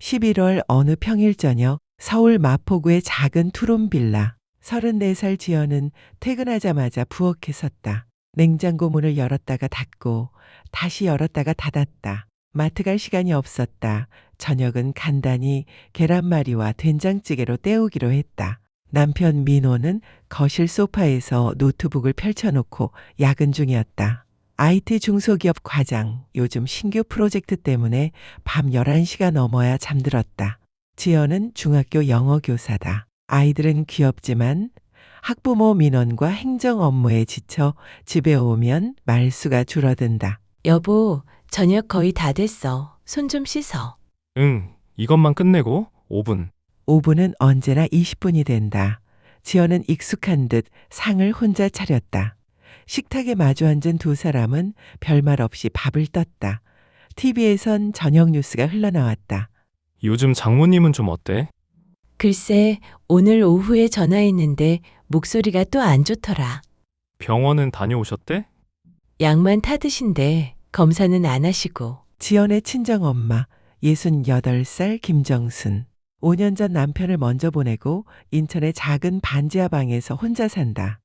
11월 어느 평일 저녁 서울 마포구의 작은 투룸 빌라. 34살 지연은 퇴근하자마자 부엌에 섰다. 냉장고 문을 열었다가 닫고 다시 열었다가 닫았다. 마트 갈 시간이 없었다. 저녁은 간단히 계란말이와 된장찌개로 때우기로 했다. 남편 민호는 거실 소파에서 노트북을 펼쳐놓고 야근 중이었다. IT 중소기업 과장, 요즘 신규 프로젝트 때문에 밤 11시가 넘어야 잠들었다. 지연은 중학교 영어 교사다. 아이들은 귀엽지만 학부모 민원과 행정 업무에 지쳐 집에 오면 말수가 줄어든다. 여보, 저녁 거의 다 됐어. 손 좀 씻어. 응, 이것만 끝내고 5분. 5분은 언제나 20분이 된다. 지연은 익숙한 듯 상을 혼자 차렸다. 식탁에 마주 앉은 두 사람은 별말 없이 밥을 떴다. TV에선 저녁 뉴스가 흘러나왔다. 요즘 장모님은 좀 어때? 글쎄, 오늘 오후에 전화했는데 목소리가 또 안 좋더라. 병원은 다녀오셨대? 약만 타드신데 검사는 안 하시고. 지연의 친정엄마 68살 김정순. 5년 전 남편을 먼저 보내고 인천의 작은 반지하 방에서 혼자 산다.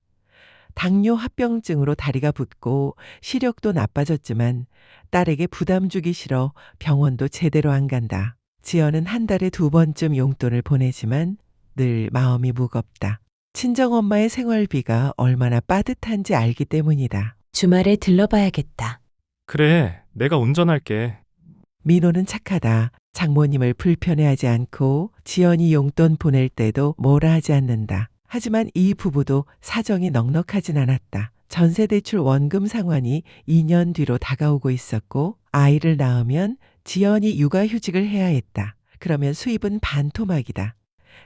당뇨 합병증으로 다리가 붓고 시력도 나빠졌지만 딸에게 부담 주기 싫어 병원도 제대로 안 간다. 지연은 한 달에 2번쯤 용돈을 보내지만 늘 마음이 무겁다. 친정엄마의 생활비가 얼마나 빠듯한지 알기 때문이다. 주말에 들러봐야겠다. 그래, 내가 운전할게. 민호는 착하다. 장모님을 불편해하지 않고 지연이 용돈 보낼 때도 뭐라 하지 않는다. 하지만 이 부부도 사정이 넉넉하진 않았다. 전세대출 원금 상환이 2년 뒤로 다가오고 있었고 아이를 낳으면 지연이 육아휴직을 해야 했다. 그러면 수입은 반토막이다.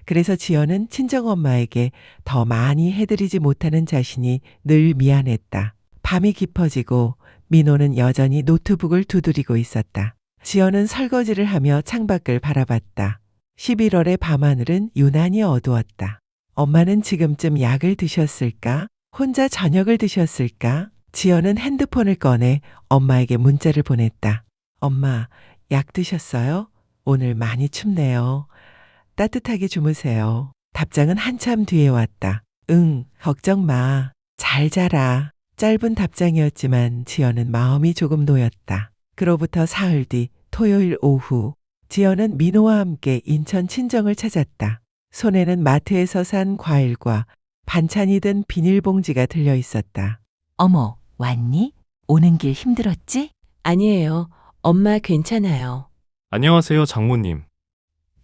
그래서 지연은 친정엄마에게 더 많이 해드리지 못하는 자신이 늘 미안했다. 밤이 깊어지고 민호는 여전히 노트북을 두드리고 있었다. 지연은 설거지를 하며 창밖을 바라봤다. 11월의 밤하늘은 유난히 어두웠다. 엄마는 지금쯤 약을 드셨을까? 혼자 저녁을 드셨을까? 지연은 핸드폰을 꺼내 엄마에게 문자를 보냈다. 엄마, 약 드셨어요? 오늘 많이 춥네요. 따뜻하게 주무세요. 답장은 한참 뒤에 왔다. 응, 걱정 마. 잘 자라. 짧은 답장이었지만 지연은 마음이 조금 놓였다. 그로부터 사흘 뒤 토요일 오후, 지연은 민호와 함께 인천 친정을 찾았다. 손에는 마트에서 산 과일과 반찬이 든 비닐봉지가 들려 있었다. 어머, 왔니? 오는 길 힘들었지? 아니에요. 엄마 괜찮아요. 안녕하세요, 장모님.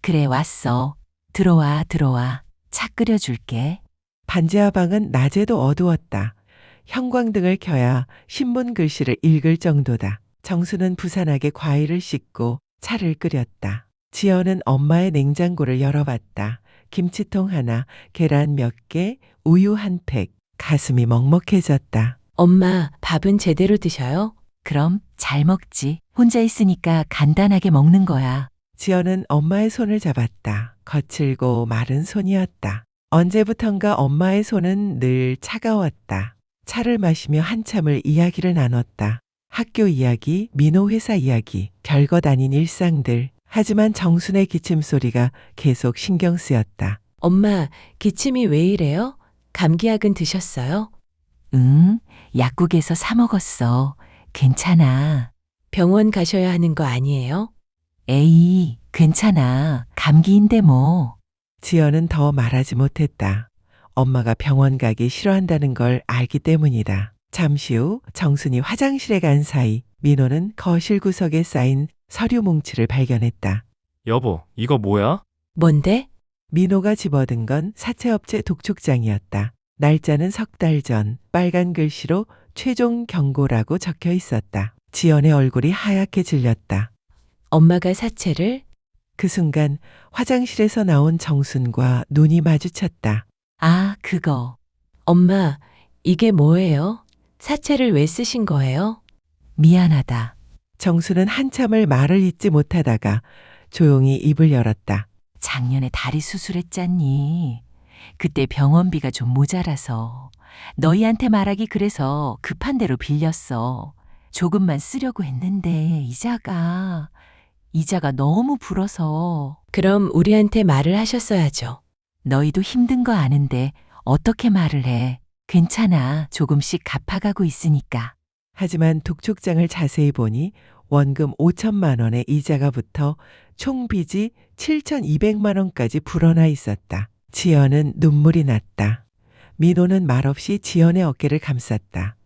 그래, 왔어. 들어와, 들어와. 차 끓여줄게. 반지하 방은 낮에도 어두웠다. 형광등을 켜야 신문 글씨를 읽을 정도다. 정수는 부산하게 과일을 씻고 차를 끓였다. 지연은 엄마의 냉장고를 열어봤다. 김치통 하나, 계란 몇 개, 우유 한 팩. 가슴이 먹먹해졌다. 엄마, 밥은 제대로 드셔요? 그럼 잘 먹지. 혼자 있으니까 간단하게 먹는 거야. 지연은 엄마의 손을 잡았다. 거칠고 마른 손이었다. 언제부턴가 엄마의 손은 늘 차가웠다. 차를 마시며 한참을 이야기를 나눴다. 학교 이야기, 민호 회사 이야기, 별것 아닌 일상들. 하지만 정순의 기침소리가 계속 신경 쓰였다. 엄마, 기침이 왜 이래요? 감기약은 드셨어요? 응, 약국에서 사 먹었어. 괜찮아. 병원 가셔야 하는 거 아니에요? 에이, 괜찮아. 감기인데 뭐. 지연은 더 말하지 못했다. 엄마가 병원 가기 싫어한다는 걸 알기 때문이다. 잠시 후 정순이 화장실에 간 사이 민호는 거실 구석에 쌓인 서류 뭉치를 발견했다. 여보, 이거 뭐야? 뭔데? 민호가 집어든 건 사채업체 독촉장이었다. 날짜는 석 달 전 빨간 글씨로 최종 경고라고 적혀 있었다. 지연의 얼굴이 하얗게 질렸다. 엄마가 사채를? 그 순간 화장실에서 나온 정순과 눈이 마주쳤다. 아, 그거. 엄마, 이게 뭐예요? 사채를 왜 쓰신 거예요? 미안하다. 정순은 한참을 말을 잇지 못하다가 조용히 입을 열었다. 작년에 다리 수술했잖니. 그때 병원비가 좀 모자라서 너희한테 말하기 그래서 급한 대로 빌렸어. 조금만 쓰려고 했는데 이자가 이자가 너무 불어서. 그럼 우리한테 말을 하셨어야죠. 너희도 힘든 거 아는데 어떻게 말을 해. 괜찮아. 조금씩 갚아가고 있으니까. 하지만 독촉장을 자세히 보니 원금 5천만 원에 이자가 붙어 총 빚이 7,200만 원까지 불어나 있었다. 지연은 눈물이 났다. 민호는 말없이 지연의 어깨를 감쌌다.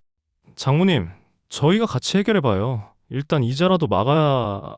장모님, 저희가 같이 해결해봐요. 일단 이자라도 막아야...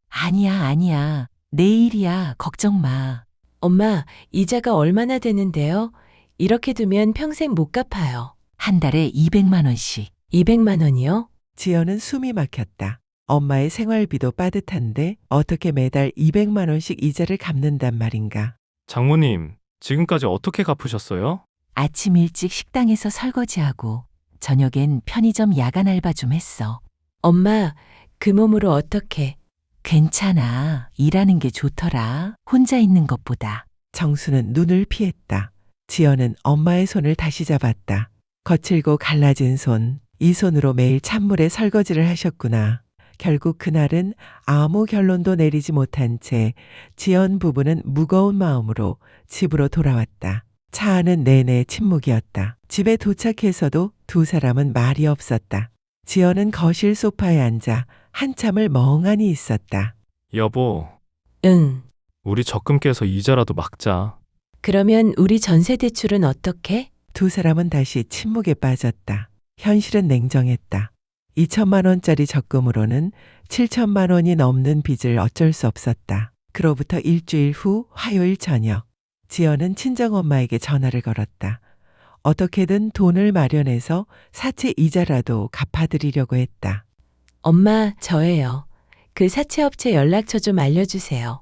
아니야. 내일이야. 걱정 마. 엄마, 이자가 얼마나 되는데요? 이렇게 두면 평생 못 갚아요. 한 달에 200만 원씩. 200만 원이요? 지연은 숨이 막혔다. 엄마의 생활비도 빠듯한데 어떻게 매달 200만 원씩 이자를 갚는단 말인가. 장모님, 지금까지 어떻게 갚으셨어요? 아침 일찍 식당에서 설거지하고 저녁엔 편의점 야간 알바 좀 했어. 엄마, 그 몸으로 어떻게? 괜찮아. 일하는 게 좋더라. 혼자 있는 것보다. 정수는 눈을 피했다. 지연은 엄마의 손을 다시 잡았다. 거칠고 갈라진 손, 이 손으로 매일 찬물에 설거지를 하셨구나. 결국 그날은 아무 결론도 내리지 못한 채 지연 부부는 무거운 마음으로 집으로 돌아왔다. 차 안은 내내 침묵이었다. 집에 도착해서도 두 사람은 말이 없었다. 지연은 거실 소파에 앉아 한참을 멍하니 있었다. 여보, 응. 우리 적금 깨서 이자라도 막자. 그러면 우리 전세 대출은 어떻게? 두 사람은 다시 침묵에 빠졌다. 현실은 냉정했다. 2천만 원짜리 적금으로는 7천만 원이 넘는 빚을 어쩔 수 없었다. 그로부터 일주일 후 화요일 저녁, 지연은 친정엄마에게 전화를 걸었다. 어떻게든 돈을 마련해서 사채 이자라도 갚아드리려고 했다. 엄마, 저예요. 그 사채업체 연락처 좀 알려주세요.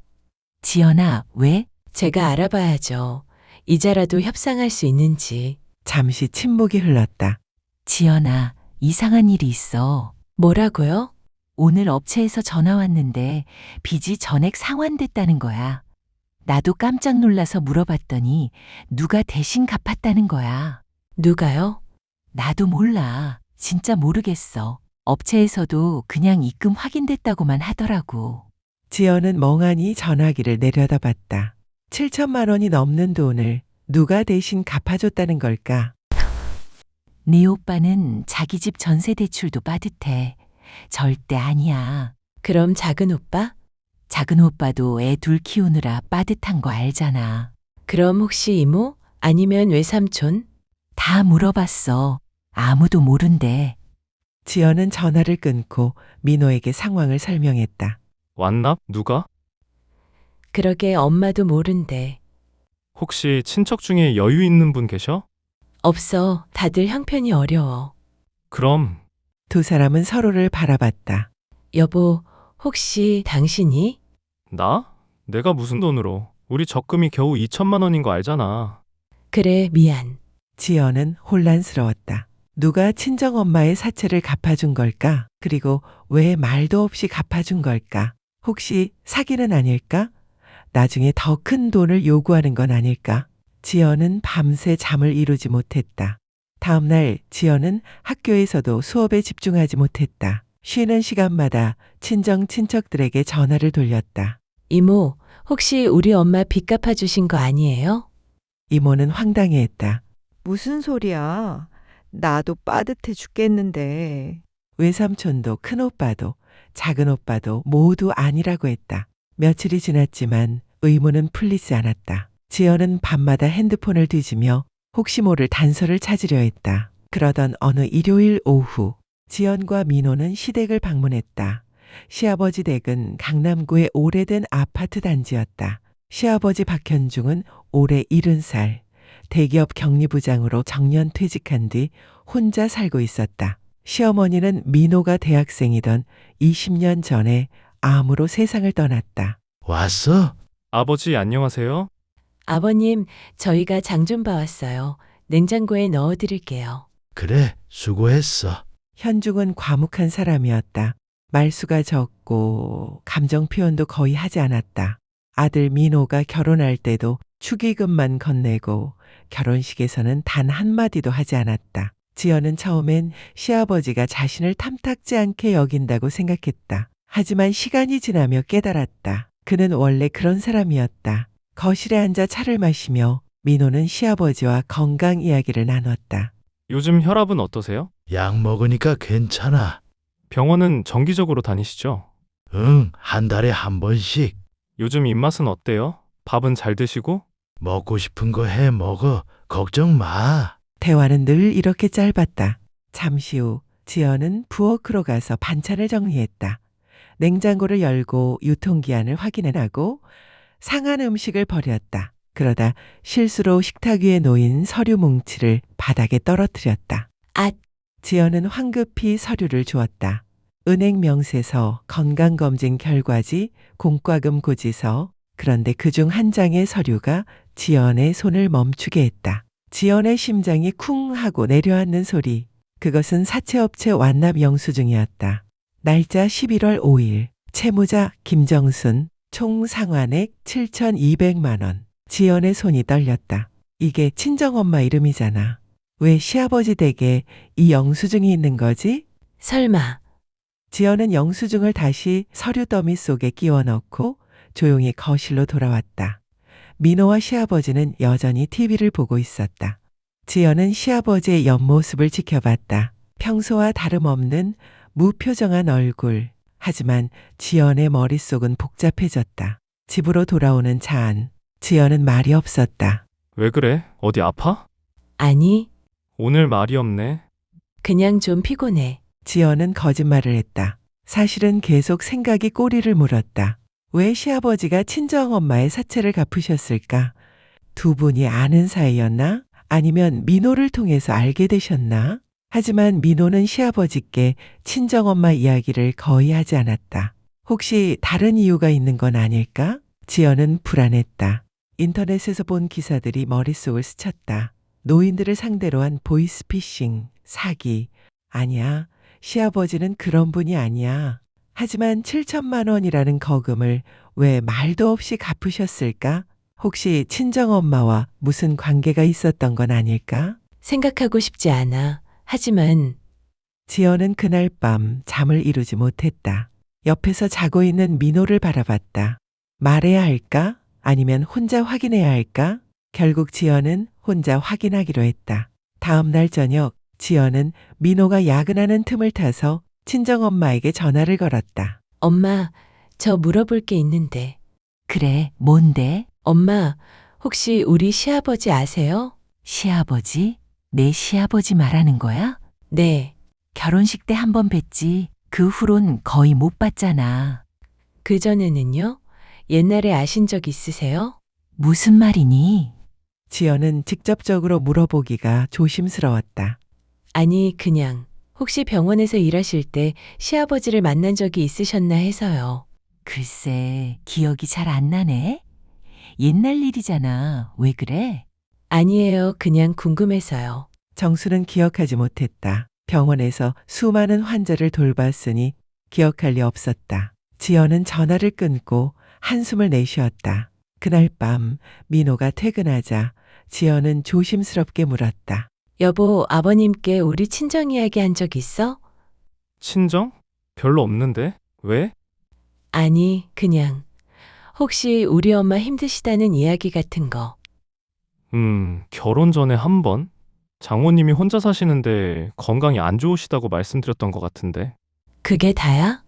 지연아, 왜? 제가 알아봐야죠. 이자라도 협상할 수 있는지. 잠시 침묵이 흘렀다. 지연아, 이상한 일이 있어. 뭐라고요? 오늘 업체에서 전화 왔는데 빚이 전액 상환됐다는 거야. 나도 깜짝 놀라서 물어봤더니 누가 대신 갚았다는 거야. 누가요? 나도 몰라. 진짜 모르겠어. 업체에서도 그냥 입금 확인됐다고만 하더라고. 지연은 멍하니 전화기를 내려다봤다. 7천만 원이 넘는 돈을 누가 대신 갚아줬다는 걸까? 네 오빠는 자기 집 전세 대출도 빠듯해. 절대 아니야. 그럼 작은 오빠? 작은 오빠도 애 둘 키우느라 빠듯한 거 알잖아. 그럼 혹시 이모? 아니면 외삼촌? 다 물어봤어. 아무도 모른대. 지연은 전화를 끊고 민호에게 상황을 설명했다. 왔나? 누가? 그러게 엄마도 모른대. 혹시 친척 중에 여유 있는 분 계셔? 없어. 다들 형편이 어려워. 그럼 두 사람은 서로를 바라봤다. 여보, 혹시 당신이? 나? 내가 무슨 돈으로? 우리 적금이 겨우 2천만 원인 거 알잖아. 그래, 미안. 지연은 혼란스러웠다. 누가 친정엄마의 사채를 갚아준 걸까? 그리고 왜 말도 없이 갚아준 걸까? 혹시 사기는 아닐까? 나중에 더 큰 돈을 요구하는 건 아닐까? 지연은 밤새 잠을 이루지 못했다. 다음 날 지연은 학교에서도 수업에 집중하지 못했다. 쉬는 시간마다 친정 친척들에게 전화를 돌렸다. 이모, 혹시 우리 엄마 빚 갚아주신 거 아니에요? 이모는 황당해했다. 무슨 소리야? 나도 빠듯해 죽겠는데. 외삼촌도 큰오빠도 작은오빠도 모두 아니라고 했다. 며칠이 지났지만 의문은 풀리지 않았다. 지연은 밤마다 핸드폰을 뒤지며 혹시 모를 단서를 찾으려 했다. 그러던 어느 일요일 오후, 지연과 민호는 시댁을 방문했다. 시아버지 댁은 강남구의 오래된 아파트 단지였다. 시아버지 박현중은 올해 70살, 대기업 격리부장으로 정년 퇴직한 뒤 혼자 살고 있었다. 시어머니는 민호가 대학생이던 20년 전에 암으로 세상을 떠났다. 왔어? 아버지 안녕하세요? 아버님, 저희가 장 좀 봐왔어요. 냉장고에 넣어드릴게요. 그래, 수고했어. 현중은 과묵한 사람이었다. 말수가 적고 감정 표현도 거의 하지 않았다. 아들 민호가 결혼할 때도 축의금만 건네고 결혼식에서는 단 한마디도 하지 않았다. 지연은 처음엔 시아버지가 자신을 탐탁지 않게 여긴다고 생각했다. 하지만 시간이 지나며 깨달았다. 그는 원래 그런 사람이었다. 거실에 앉아 차를 마시며 민호는 시아버지와 건강 이야기를 나눴다. 요즘 혈압은 어떠세요? 약 먹으니까 괜찮아. 병원은 정기적으로 다니시죠? 응, 한 달에 한 번씩. 요즘 입맛은 어때요? 밥은 잘 드시고? 먹고 싶은 거 해 먹어. 걱정 마. 대화는 늘 이렇게 짧았다. 잠시 후 지연은 부엌으로 가서 반찬을 정리했다. 냉장고를 열고 유통기한을 확인하고 상한 음식을 버렸다. 그러다 실수로 식탁 위에 놓인 서류 뭉치를 바닥에 떨어뜨렸다. 앗, 지연은 황급히 서류를 주었다. 은행 명세서, 건강검진 결과지, 공과금 고지서. 그런데 그중 한 장의 서류가 지연의 손을 멈추게 했다. 지연의 심장이 쿵 하고 내려앉는 소리. 그것은 사채업체 완납 영수증이었다. 날짜 11월 5일. 채무자 김정순. 총 상환액 7,200만 원. 지연의 손이 떨렸다. 이게 친정엄마 이름이잖아. 왜 시아버지 댁에 이 영수증이 있는 거지? 설마. 지연은 영수증을 다시 서류 더미 속에 끼워 넣고 조용히 거실로 돌아왔다. 민호와 시아버지는 여전히 TV를 보고 있었다. 지연은 시아버지의 옆모습을 지켜봤다. 평소와 다름없는 무표정한 얼굴. 하지만 지연의 머릿속은 복잡해졌다. 집으로 돌아오는 차 안. 지연은 말이 없었다. 왜 그래? 어디 아파? 아니, 오늘 말이 없네. 그냥 좀 피곤해. 지연은 거짓말을 했다. 사실은 계속 생각이 꼬리를 물었다. 왜 시아버지가 친정엄마의 사채를 갚으셨을까? 두 분이 아는 사이였나? 아니면 민호를 통해서 알게 되셨나? 하지만 민호는 시아버지께 친정엄마 이야기를 거의 하지 않았다. 혹시 다른 이유가 있는 건 아닐까? 지연은 불안했다. 인터넷에서 본 기사들이 머릿속을 스쳤다. 노인들을 상대로 한 보이스피싱, 사기. 아니야. 시아버지는 그런 분이 아니야. 하지만 7천만 원이라는 거금을 왜 말도 없이 갚으셨을까? 혹시 친정엄마와 무슨 관계가 있었던 건 아닐까? 생각하고 싶지 않아. 하지만 지연은 그날 밤 잠을 이루지 못했다. 옆에서 자고 있는 민호를 바라봤다. 말해야 할까? 아니면 혼자 확인해야 할까? 결국 지연은 혼자 확인하기로 했다. 다음 날 저녁 지연은 민호가 야근하는 틈을 타서 친정엄마에게 전화를 걸었다. 엄마, 저 물어볼 게 있는데. 그래, 뭔데? 엄마, 혹시 우리 시아버지 아세요? 시아버지? 내 시아버지 말하는 거야? 네. 결혼식 때 한 번 뵀지. 그 후론 거의 못 봤잖아. 그전에는요? 옛날에 아신 적 있으세요? 무슨 말이니? 지연은 직접적으로 물어보기가 조심스러웠다. 아니, 그냥 혹시 병원에서 일하실 때 시아버지를 만난 적이 있으셨나 해서요. 글쎄, 기억이 잘 안 나네. 옛날 일이잖아. 왜 그래? 아니에요. 그냥 궁금해서요. 정수는 기억하지 못했다. 병원에서 수많은 환자를 돌봤으니 기억할 리 없었다. 지연은 전화를 끊고 한숨을 내쉬었다. 그날 밤 민호가 퇴근하자 지연은 조심스럽게 물었다. 여보, 아버님께 우리 친정 이야기 한 적 있어? 친정? 별로 없는데? 왜? 아니, 그냥 혹시 우리 엄마 힘드시다는 이야기 같은 거. 결혼 전에 한 번? 장모님이 혼자 사시는데 건강이 안 좋으시다고 말씀드렸던 것 같은데. 그게 다야?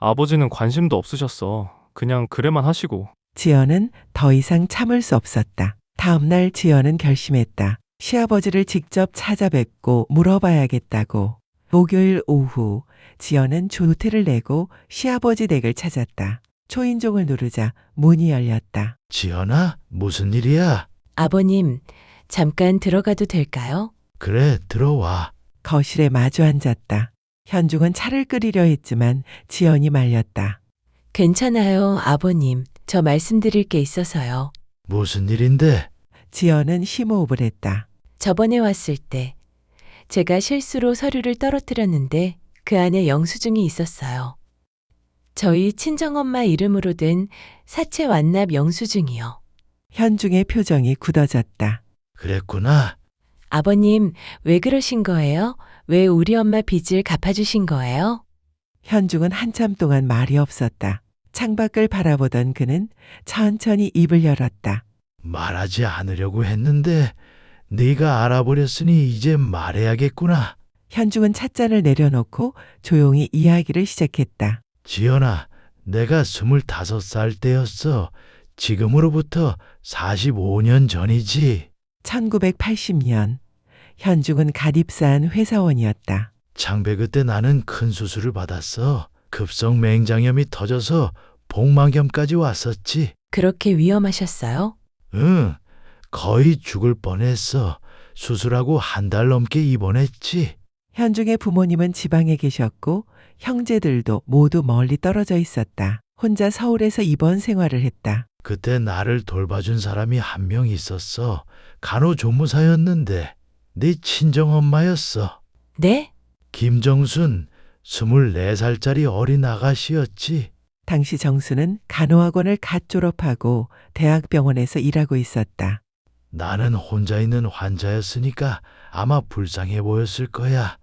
아버지는 관심도 없으셨어. 그냥 그래만 하시고. 지연은 더 이상 참을 수 없었다. 다음 날 지연은 결심했다. 시아버지를 직접 찾아뵙고 물어봐야겠다고. 목요일 오후 지연은 조퇴를 내고 시아버지 댁을 찾았다. 초인종을 누르자 문이 열렸다. 지연아, 무슨 일이야? 아버님, 잠깐 들어가도 될까요? 그래, 들어와. 거실에 마주 앉았다. 현중은 차를 끓이려 했지만 지연이 말렸다. 괜찮아요, 아버님. 저 말씀드릴 게 있어서요. 무슨 일인데? 지연은 심호흡을 했다. 저번에 왔을 때 제가 실수로 서류를 떨어뜨렸는데 그 안에 영수증이 있었어요. 저희 친정엄마 이름으로 된 사채 완납 영수증이요. 현중의 표정이 굳어졌다. 그랬구나. 아버님, 왜 그러신 거예요? 왜 우리 엄마 빚을 갚아주신 거예요? 현중은 한참 동안 말이 없었다. 창밖을 바라보던 그는 천천히 입을 열었다. 말하지 않으려고 했는데 네가 알아버렸으니 이제 말해야겠구나. 현중은 찻잔을 내려놓고 조용히 이야기를 시작했다. 지연아, 내가 25살 때였어. 지금으로부터 45년 전이지. 1980년 현중은 갓 입사한 회사원이었다. 창배 그때 나는 큰 수술을 받았어. 급성 맹장염이 터져서 복막염까지 왔었지. 그렇게 위험하셨어요? 응, 거의 죽을 뻔했어. 수술하고 한 달 넘게 입원했지. 현중의 부모님은 지방에 계셨고 형제들도 모두 멀리 떨어져 있었다. 혼자 서울에서 입원 생활을 했다. 그때 나를 돌봐준 사람이 한 명 있었어. 간호조무사였는데 네 친정엄마였어. 네? 김정순, 24살짜리 어린 아가씨였지. 당시 정수는 간호학원을 갓 졸업하고 대학병원에서 일하고 있었다. 나는 혼자 있는 환자였으니까 아마 불쌍해 보였을 거야.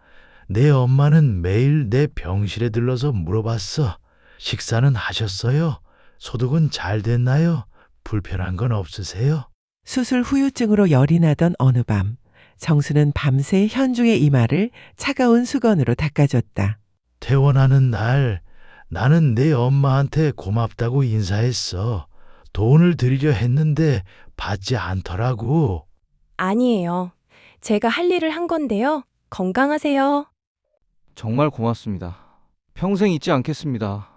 내 엄마는 매일 내 병실에 들러서 물어봤어. 식사는 하셨어요? 소독은 잘 됐나요? 불편한 건 없으세요? 수술 후유증으로 열이 나던 어느 밤, 정수는 밤새 현중의 이마를 차가운 수건으로 닦아줬다. 퇴원하는 날 나는 내 엄마한테 고맙다고 인사했어. 돈을 드리려 했는데 받지 않더라고. 아니에요. 제가 할 일을 한 건데요. 건강하세요. 정말 고맙습니다. 평생 잊지 않겠습니다.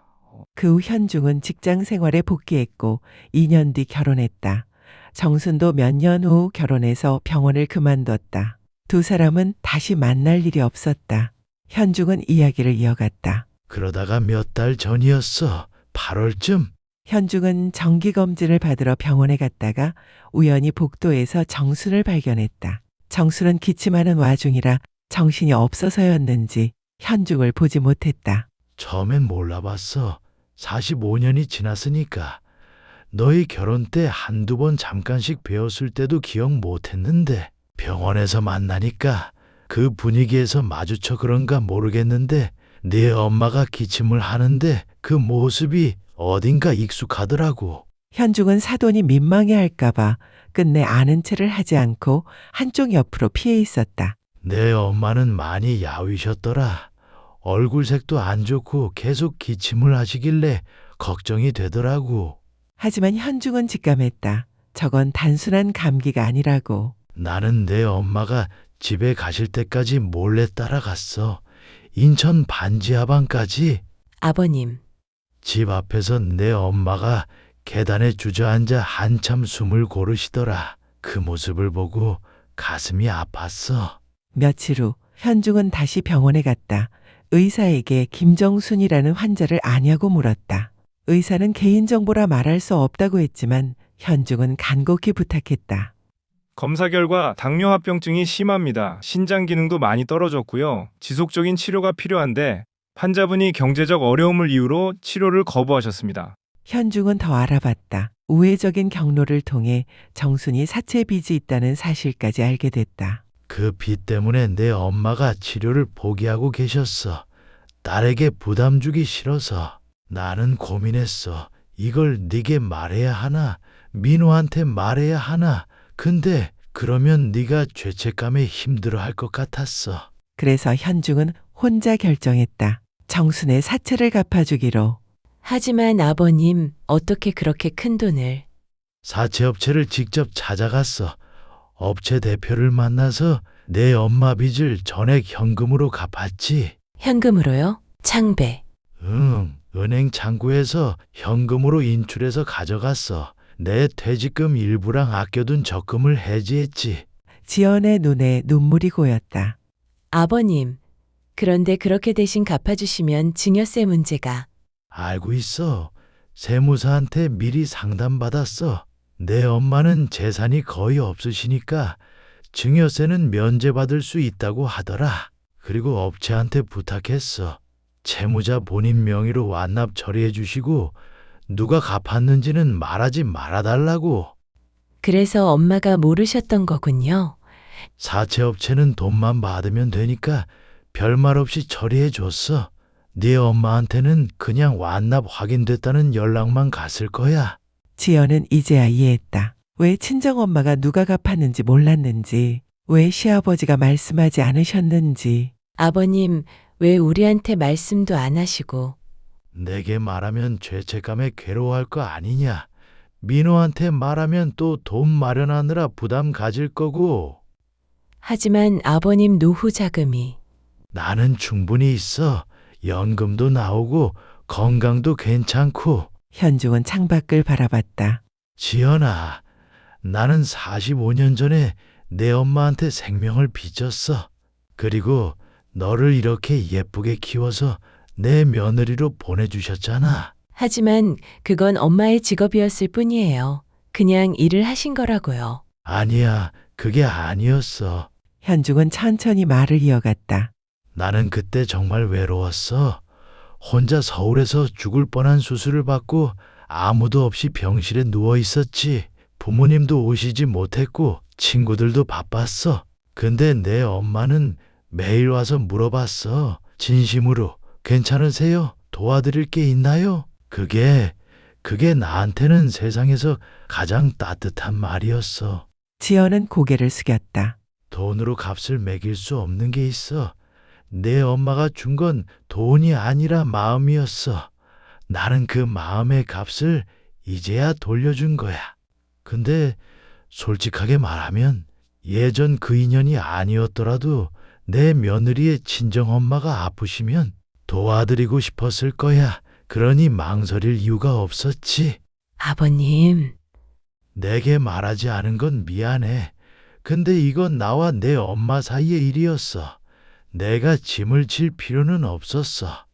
그 후 현중은 직장 생활에 복귀했고 2년 뒤 결혼했다. 정순도 몇 년 후 결혼해서 병원을 그만뒀다. 두 사람은 다시 만날 일이 없었다. 현중은 이야기를 이어갔다. 그러다가 몇 달 전이었어. 8월쯤. 현중은 정기검진을 받으러 병원에 갔다가 우연히 복도에서 정순을 발견했다. 정순은 기침하는 와중이라 정신이 없어서였는지 현중을 보지 못했다. 처음엔 몰라봤어. 45년이 지났으니까. 너희 결혼 때 한두 번 잠깐씩 뵈었을 때도 기억 못했는데 병원에서 만나니까 그 분위기에서 마주쳐 그런가 모르겠는데 네 엄마가 기침을 하는데 그 모습이 어딘가 익숙하더라고. 현중은 사돈이 민망해할까봐 끝내 아는 체를 하지 않고 한쪽 옆으로 피해 있었다. 내 엄마는 많이 야위셨더라. 얼굴색도 안 좋고 계속 기침을 하시길래 걱정이 되더라고. 하지만 현중은 직감했다. 저건 단순한 감기가 아니라고. 나는 내 엄마가 집에 가실 때까지 몰래 따라갔어. 인천 반지하방까지. 아버님, 집 앞에서 내 엄마가 계단에 주저앉아 한참 숨을 고르시더라. 그 모습을 보고 가슴이 아팠어. 며칠 후 현중은 다시 병원에 갔다. 의사에게 김정순이라는 환자를 아냐고 물었다. 의사는 개인정보라 말할 수 없다고 했지만 현중은 간곡히 부탁했다. 검사 결과 당뇨합병증이 심합니다. 신장 기능도 많이 떨어졌고요. 지속적인 치료가 필요한데 환자분이 경제적 어려움을 이유로 치료를 거부하셨습니다. 현중은 더 알아봤다. 우회적인 경로를 통해 정순이 사체 빚이 있다는 사실까지 알게 됐다. 그 빚 때문에 내 엄마가 치료를 포기하고 계셨어. 딸에게 부담 주기 싫어서. 나는 고민했어. 이걸 네게 말해야 하나? 민호한테 말해야 하나? 근데 그러면 네가 죄책감에 힘들어할 것 같았어. 그래서 현중은 혼자 결정했다. 정순의 사체를 갚아주기로. 하지만 아버님, 어떻게 그렇게 큰 돈을? 사채업체를 직접 찾아갔어. 업체 대표를 만나서 내 엄마 빚을 전액 현금으로 갚았지. 현금으로요? 창배. 응, 은행 창구에서 현금으로 인출해서 가져갔어. 내 퇴직금 일부랑 아껴둔 적금을 해지했지. 지연의 눈에 눈물이 고였다. 아버님, 그런데 그렇게 대신 갚아주시면 증여세 문제가. 알고 있어. 세무사한테 미리 상담받았어. 내 엄마는 재산이 거의 없으시니까 증여세는 면제받을 수 있다고 하더라. 그리고 업체한테 부탁했어. 채무자 본인 명의로 완납 처리해 주시고 누가 갚았는지는 말하지 말아달라고. 그래서 엄마가 모르셨던 거군요. 사채업체는 돈만 받으면 되니까 별말 없이 처리해 줬어. 네 엄마한테는 그냥 완납 확인됐다는 연락만 갔을 거야. 지연은 이제야 이해했다. 왜 친정엄마가 누가 갚았는지 몰랐는지, 왜 시아버지가 말씀하지 않으셨는지. 아버님, 왜 우리한테 말씀도 안 하시고. 내게 말하면 죄책감에 괴로워할 거 아니냐. 민호한테 말하면 또 돈 마련하느라 부담 가질 거고. 하지만 아버님 노후 자금이. 나는 충분히 있어. 연금도 나오고 건강도 괜찮고. 현중은 창밖을 바라봤다. 지연아, 나는 45년 전에 내 엄마한테 생명을 빚었어. 그리고 너를 이렇게 예쁘게 키워서 내 며느리로 보내주셨잖아. 하지만 그건 엄마의 직업이었을 뿐이에요. 그냥 일을 하신 거라고요. 아니야, 그게 아니었어. 현중은 천천히 말을 이어갔다. 나는 그때 정말 외로웠어. 혼자 서울에서 죽을 뻔한 수술을 받고 아무도 없이 병실에 누워 있었지. 부모님도 오시지 못했고 친구들도 바빴어. 근데 내 엄마는 매일 와서 물어봤어. 진심으로 괜찮으세요? 도와드릴 게 있나요? 그게 나한테는 세상에서 가장 따뜻한 말이었어. 지연은 고개를 숙였다. 돈으로 값을 매길 수 없는 게 있어. 내 엄마가 준 건 돈이 아니라 마음이었어. 나는 그 마음의 값을 이제야 돌려준 거야. 근데 솔직하게 말하면 예전 그 인연이 아니었더라도 내 며느리의 친정엄마가 아프시면 도와드리고 싶었을 거야. 그러니 망설일 이유가 없었지. 아버님, 내게 말하지 않은 건 미안해. 근데 이건 나와 내 엄마 사이의 일이었어. 내가 짐을 질 필요는 없었어.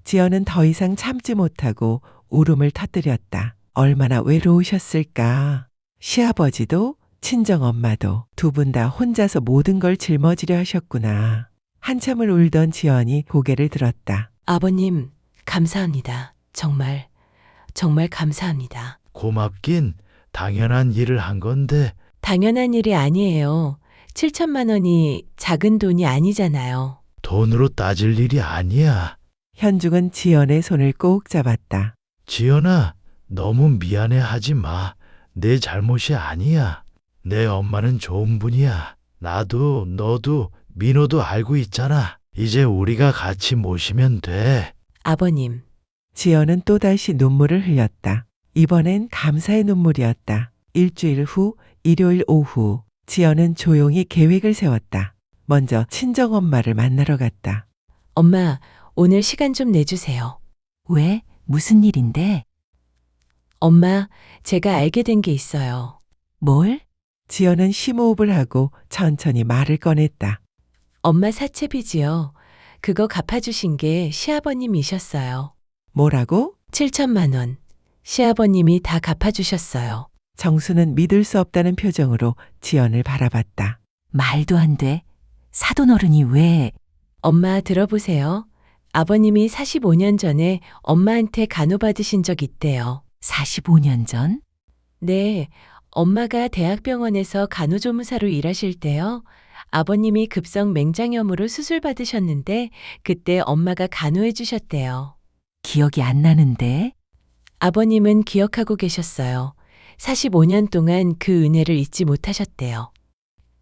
지연은 더 이상 참지 못하고 울음을 터뜨렸다. 얼마나 외로우셨을까. 시아버지도 친정엄마도 두 분 다 혼자서 모든 걸 짊어지려 하셨구나. 한참을 울던 지연이 고개를 들었다. 아버님, 감사합니다. 정말 감사합니다. 고맙긴 당연한 일을 한 건데 당연한 일이 아니에요. 7천만 원이 작은 돈이 아니잖아요. 돈으로 따질 일이 아니야. 현중은 지연의 손을 꼭 잡았다. 지연아, 너무 미안해하지 마. 내 잘못이 아니야. 내 엄마는 좋은 분이야. 나도 너도 민호도 알고 있잖아. 이제 우리가 같이 모시면 돼. 아버님, 지연은 또다시 눈물을 흘렸다. 이번엔 감사의 눈물이었다. 일주일 후 일요일 오후 지연은 조용히 계획을 세웠다. 먼저 친정엄마를 만나러 갔다. 엄마, 오늘 시간 좀 내주세요. 왜? 무슨 일인데? 엄마, 제가 알게 된 게 있어요. 뭘? 지연은 심호흡을 하고 천천히 말을 꺼냈다. 엄마 사채빚이요. 그거 갚아주신 게 시아버님이셨어요. 뭐라고? 7천만 원. 시아버님이 다 갚아주셨어요. 정수는 믿을 수 없다는 표정으로 지연을 바라봤다. 말도 안 돼. 사돈어른이 왜? 엄마 들어보세요. 아버님이 45년 전에 엄마한테 간호받으신 적 있대요. 45년 전? 네, 엄마가 대학병원에서 간호조무사로 일하실 때요. 아버님이 급성 맹장염으로 수술받으셨는데 그때 엄마가 간호해 주셨대요. 기억이 안 나는데. 아버님은 기억하고 계셨어요. 45년 동안 그 은혜를 잊지 못하셨대요.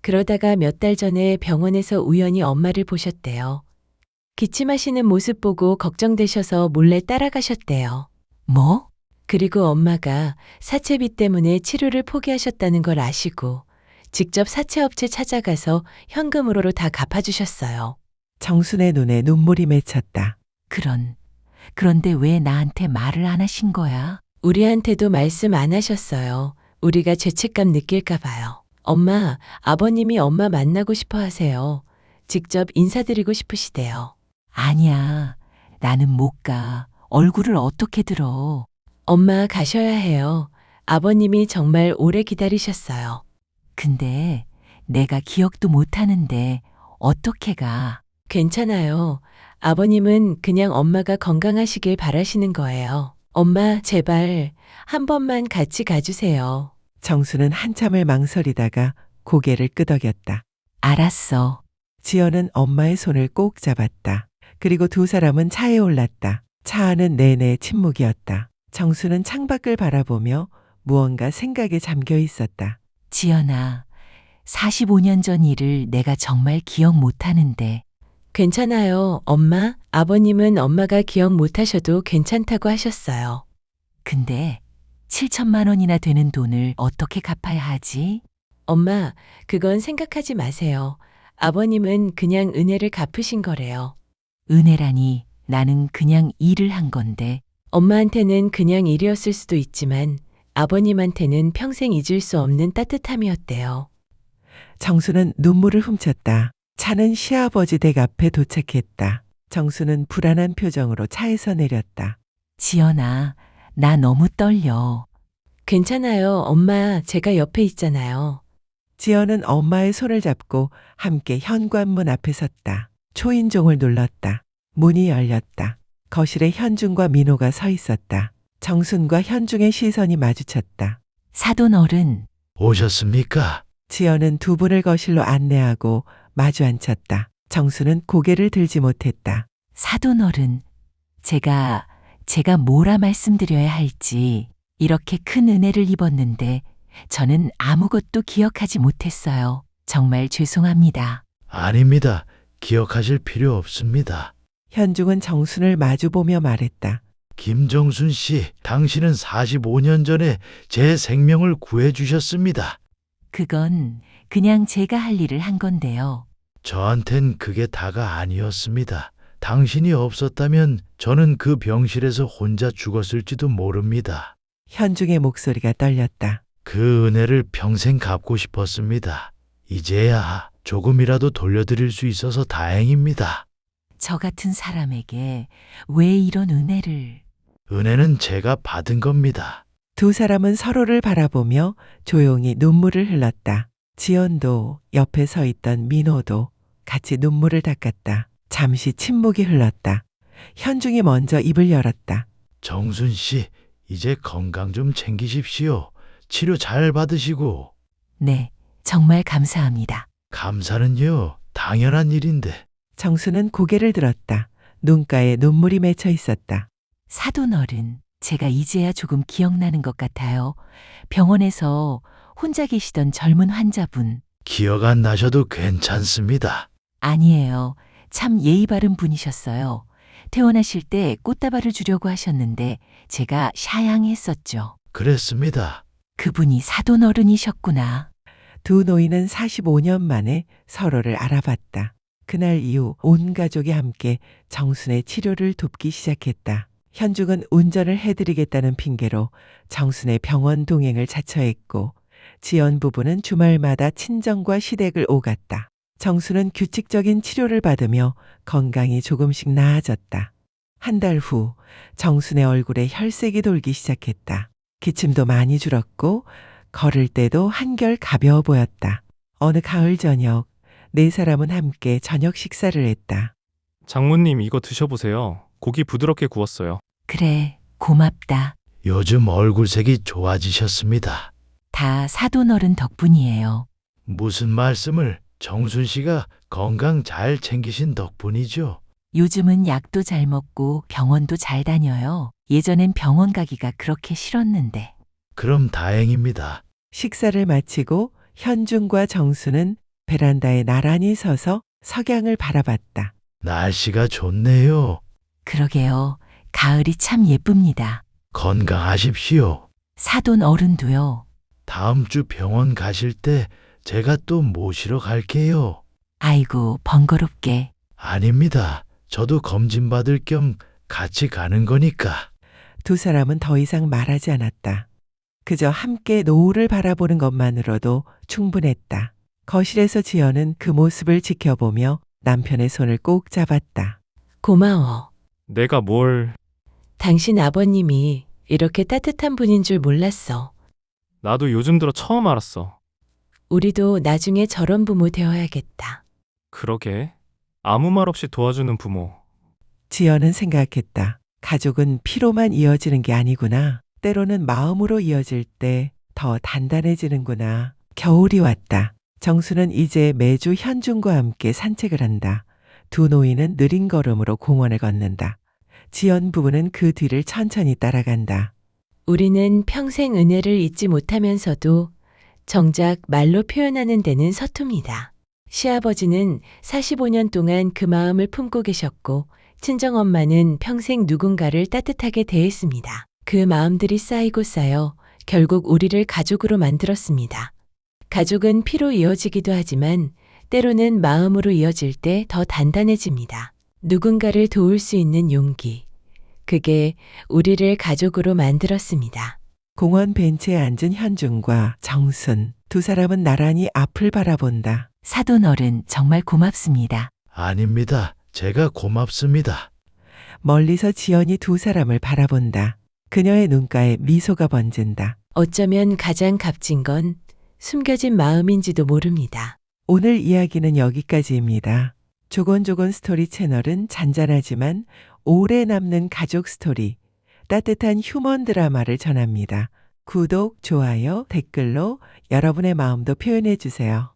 그러다가 몇 달 전에 병원에서 우연히 엄마를 보셨대요. 기침하시는 모습 보고 걱정되셔서 몰래 따라가셨대요. 뭐? 그리고 엄마가 사채빚 때문에 치료를 포기하셨다는 걸 아시고 직접 사채업체 찾아가서 현금으로 다 갚아주셨어요. 정순의 눈에 눈물이 맺혔다. 그런데 왜 나한테 말을 안 하신 거야? 우리한테도 말씀 안 하셨어요. 우리가 죄책감 느낄까 봐요. 엄마, 아버님이 엄마 만나고 싶어 하세요. 직접 인사드리고 싶으시대요. 아니야. 나는 못 가. 얼굴을 어떻게 들어. 엄마 가셔야 해요. 아버님이 정말 오래 기다리셨어요. 근데 내가 기억도 못 하는데 어떻게 가? 괜찮아요. 아버님은 그냥 엄마가 건강하시길 바라시는 거예요. 엄마, 제발 한 번만 같이 가주세요. 정수는 한참을 망설이다가 고개를 끄덕였다. 알았어. 지연은 엄마의 손을 꼭 잡았다. 그리고 두 사람은 차에 올랐다. 차 안은 내내 침묵이었다. 정수는 창밖을 바라보며 무언가 생각에 잠겨 있었다. 지연아, 45년 전 일을 내가 정말 기억 못하는데 괜찮아요. 엄마, 아버님은 엄마가 기억 못하셔도 괜찮다고 하셨어요. 근데 7천만 원이나 되는 돈을 어떻게 갚아야 하지? 엄마, 그건 생각하지 마세요. 아버님은 그냥 은혜를 갚으신 거래요. 은혜라니 나는 그냥 일을 한 건데 엄마한테는 그냥 일이었을 수도 있지만 아버님한테는 평생 잊을 수 없는 따뜻함이었대요. 정수는 눈물을 훔쳤다. 차는 시아버지 댁 앞에 도착했다. 정수는 불안한 표정으로 차에서 내렸다. 지연아, 나 너무 떨려. 괜찮아요. 엄마, 제가 옆에 있잖아요. 지연은 엄마의 손을 잡고 함께 현관문 앞에 섰다. 초인종을 눌렀다. 문이 열렸다. 거실에 현중과 민호가 서 있었다. 정순과 현중의 시선이 마주쳤다. 사돈 어른, 오셨습니까? 지연은 두 분을 거실로 안내하고 마주 앉혔다. 정수는 고개를 들지 못했다. 사돈 어른, 제가 뭐라 말씀드려야 할지 이렇게 큰 은혜를 입었는데 저는 아무것도 기억하지 못했어요. 정말 죄송합니다. 아닙니다. 기억하실 필요 없습니다. 현중은 정순을 마주보며 말했다. 김정순 씨, 당신은 45년 전에 제 생명을 구해주셨습니다. 그건 그냥 제가 할 일을 한 건데요. 저한텐 그게 다가 아니었습니다. 당신이 없었다면 저는 그 병실에서 혼자 죽었을지도 모릅니다. 현중의 목소리가 떨렸다. 그 은혜를 평생 갚고 싶었습니다. 이제야 조금이라도 돌려드릴 수 있어서 다행입니다. 저 같은 사람에게 왜 이런 은혜를... 은혜는 제가 받은 겁니다. 두 사람은 서로를 바라보며 조용히 눈물을 흘렀다. 지연도 옆에 서 있던 민호도 같이 눈물을 닦았다. 잠시 침묵이 흘렀다. 현중이 먼저 입을 열었다. 정순 씨, 이제 건강 좀 챙기십시오. 치료 잘 받으시고. 네, 정말 감사합니다. 감사는요, 당연한 일인데. 정수는 고개를 들었다. 눈가에 눈물이 맺혀 있었다. 사돈 어른, 제가 이제야 조금 기억나는 것 같아요. 병원에서 혼자 계시던 젊은 환자분. 기억 안 나셔도 괜찮습니다. 아니에요. 참 예의 바른 분이셨어요. 퇴원하실 때 꽃다발을 주려고 하셨는데 제가 샤양했었죠. 그랬습니다. 그분이 사돈 어른이셨구나. 두 노인은 45년 만에 서로를 알아봤다. 그날 이후 온 가족이 함께 정순의 치료를 돕기 시작했다. 현중은 운전을 해드리겠다는 핑계로 정순의 병원 동행을 자처했고 지연 부부는 주말마다 친정과 시댁을 오갔다. 정수는 규칙적인 치료를 받으며 건강이 조금씩 나아졌다. 한 달 후 정순의 얼굴에 혈색이 돌기 시작했다. 기침도 많이 줄었고 걸을 때도 한결 가벼워 보였다. 어느 가을 저녁 네 사람은 함께 저녁 식사를 했다. 장모님 이거 드셔보세요. 고기 부드럽게 구웠어요. 그래, 고맙다. 요즘 얼굴색이 좋아지셨습니다. 다 사돈 어른 덕분이에요. 무슨 말씀을? 정순 씨가 건강 잘 챙기신 덕분이죠. 요즘은 약도 잘 먹고 병원도 잘 다녀요. 예전엔 병원 가기가 그렇게 싫었는데. 그럼 다행입니다. 식사를 마치고 현중과 정수는 베란다에 나란히 서서 석양을 바라봤다. 날씨가 좋네요. 그러게요. 가을이 참 예쁩니다. 건강하십시오. 사돈 어른도요. 다음 주 병원 가실 때 제가 또 모시러 갈게요. 아이고, 번거롭게. 아닙니다. 저도 검진 받을 겸 같이 가는 거니까. 두 사람은 더 이상 말하지 않았다. 그저 함께 노을을 바라보는 것만으로도 충분했다. 거실에서 지연은 그 모습을 지켜보며 남편의 손을 꼭 잡았다. 고마워. 내가 뭘... 당신 아버님이 이렇게 따뜻한 분인 줄 몰랐어. 나도 요즘 들어 처음 알았어. 우리도 나중에 저런 부모 되어야겠다. 그러게. 아무 말 없이 도와주는 부모. 지연은 생각했다. 가족은 피로만 이어지는 게 아니구나. 때로는 마음으로 이어질 때 더 단단해지는구나. 겨울이 왔다. 정수는 이제 매주 현중과 함께 산책을 한다. 두 노인은 느린 걸음으로 공원을 걷는다. 지연 부부는 그 뒤를 천천히 따라간다. 우리는 평생 은혜를 잊지 못하면서도 정작 말로 표현하는 데는 서툽니다. 시아버지는 45년 동안 그 마음을 품고 계셨고 친정엄마는 평생 누군가를 따뜻하게 대했습니다. 그 마음들이 쌓이고 쌓여 결국 우리를 가족으로 만들었습니다. 가족은 피로 이어지기도 하지만 때로는 마음으로 이어질 때 더 단단해집니다. 누군가를 도울 수 있는 용기. 그게 우리를 가족으로 만들었습니다. 공원 벤치에 앉은 현중과 정순. 두 사람은 나란히 앞을 바라본다. 사돈 어른 정말 고맙습니다. 아닙니다. 제가 고맙습니다. 멀리서 지연이 두 사람을 바라본다. 그녀의 눈가에 미소가 번진다. 어쩌면 가장 값진 건 숨겨진 마음인지도 모릅니다. 오늘 이야기는 여기까지입니다. 조곤조곤 스토리 채널은 잔잔하지만 오래 남는 가족 스토리, 따뜻한 휴먼 드라마를 전합니다. 구독, 좋아요, 댓글로 여러분의 마음도 표현해 주세요.